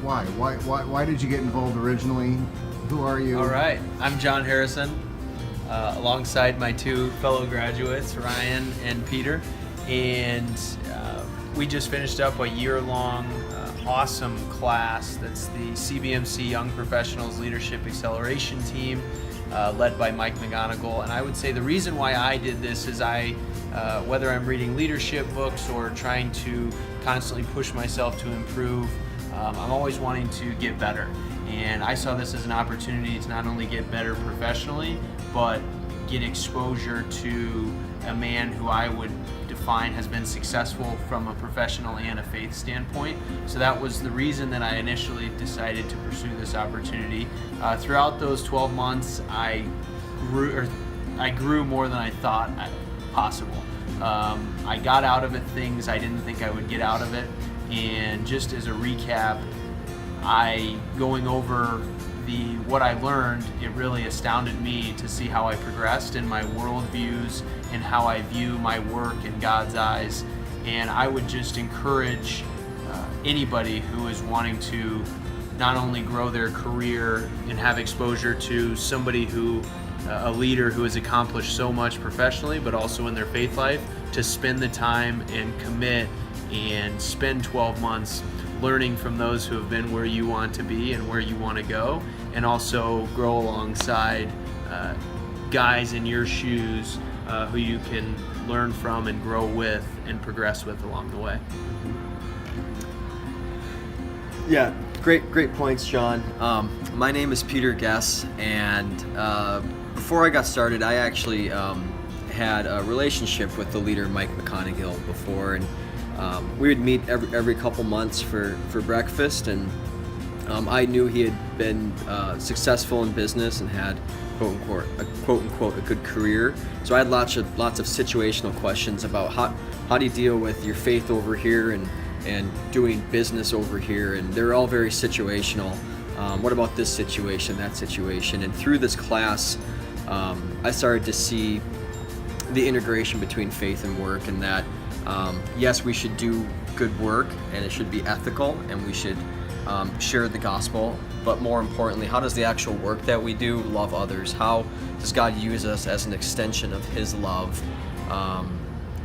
Why? Why did you get involved originally? Who are you? All right, I'm John Harrison, alongside my two fellow graduates, Ryan and Peter, and we just finished up a year-long awesome class that's the CBMC Young Professionals Leadership Acceleration Team, led by Mike McGonigal. And I would say the reason why I did this is whether I'm reading leadership books or trying to constantly push myself to improve, I'm always wanting to get better. And I saw this as an opportunity to not only get better professionally, but get exposure to a man who I would define has been successful from a professional and a faith standpoint. So that was the reason that I initially decided to pursue this opportunity. Throughout those 12 months, I grew more than I thought possible. I got out of it things I didn't think I would get out of it. And just as a recap, going over what I learned, it really astounded me to see how I progressed in my worldviews and how I view my work in God's eyes. And I would just encourage anybody who is wanting to not only grow their career and have exposure to somebody a leader who has accomplished so much professionally, but also in their faith life, to spend the time and commit and spend 12 months learning from those who have been where you want to be and where you want to go, and also grow alongside guys in your shoes who you can learn from and grow with and progress with along the way. Yeah, great points, John. My name is Peter Guess, and before I got started, I actually had a relationship with the leader Mike McGonigal before, and we would meet every couple months for breakfast, and I knew he had been successful in business and had quote unquote a good career. So I had lots of situational questions about how do you deal with your faith over here and doing business over here, and they're all very situational. What about this situation, that situation? And through this class, I started to see the integration between faith and work, and that yes, we should do good work, and it should be ethical, and we should share the gospel, but more importantly, how does the actual work that we do love others? How does God use us as an extension of His love?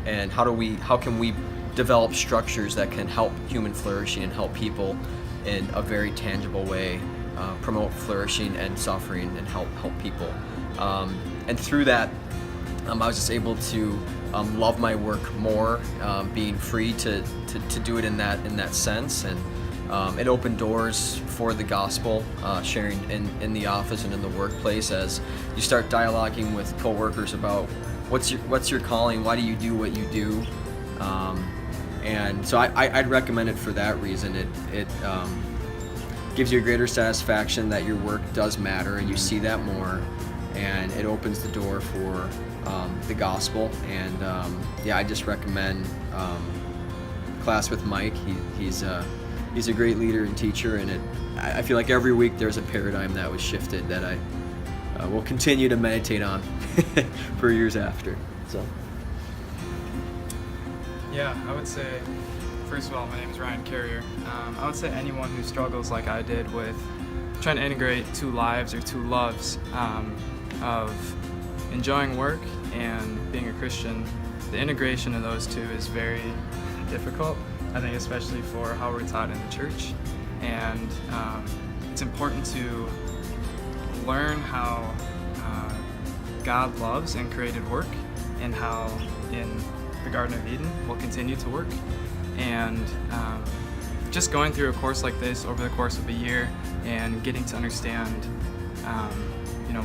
And how can we develop structures that can help human flourishing and help people in a very tangible way, promote flourishing and suffering and help people? And through that, I was just able to love my work more, being free to do it in that sense, and it opened doors for the gospel, sharing in the office and in the workplace, as you start dialoguing with coworkers about what's your calling, why do you do what you do, and so I'd recommend it for that reason. It gives you a greater satisfaction that your work does matter, and you see that more, and it opens the door for the gospel. And yeah, I just recommend class with Mike. He's a great leader and teacher, and I feel like every week there's a paradigm that was shifted that I will continue to meditate on for years after. So yeah, I would say, first of all, my name is Ryan Carrier. I would say anyone who struggles like I did with trying to integrate two lives or two loves of enjoying work and being a Christian, the integration of those two is very difficult, I think, especially for how we're taught in the church. And it's important to learn how God loves and created work, and how in the Garden of Eden will continue to work. And just going through a course like this over the course of a year and getting to understand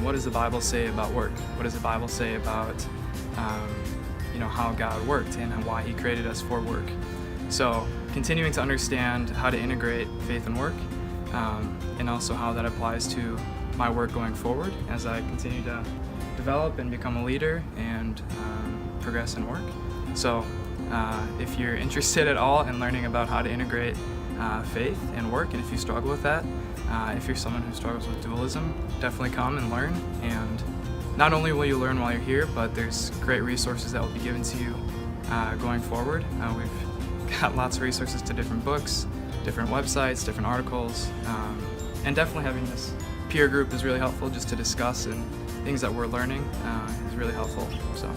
what does the Bible say about work? What does the Bible say about how God worked and why He created us for work? So continuing to understand how to integrate faith and work, and also how that applies to my work going forward as I continue to develop and become a leader and progress in work. So if you're interested at all in learning about how to integrate faith and work, and if you struggle with that, if you're someone who struggles with dualism, definitely come and learn. And not only will you learn while you're here, but there's great resources that will be given to you going forward. We've got lots of resources to different books, different websites, different articles, and definitely having this peer group is really helpful just to discuss, and things that we're learning is really helpful. So.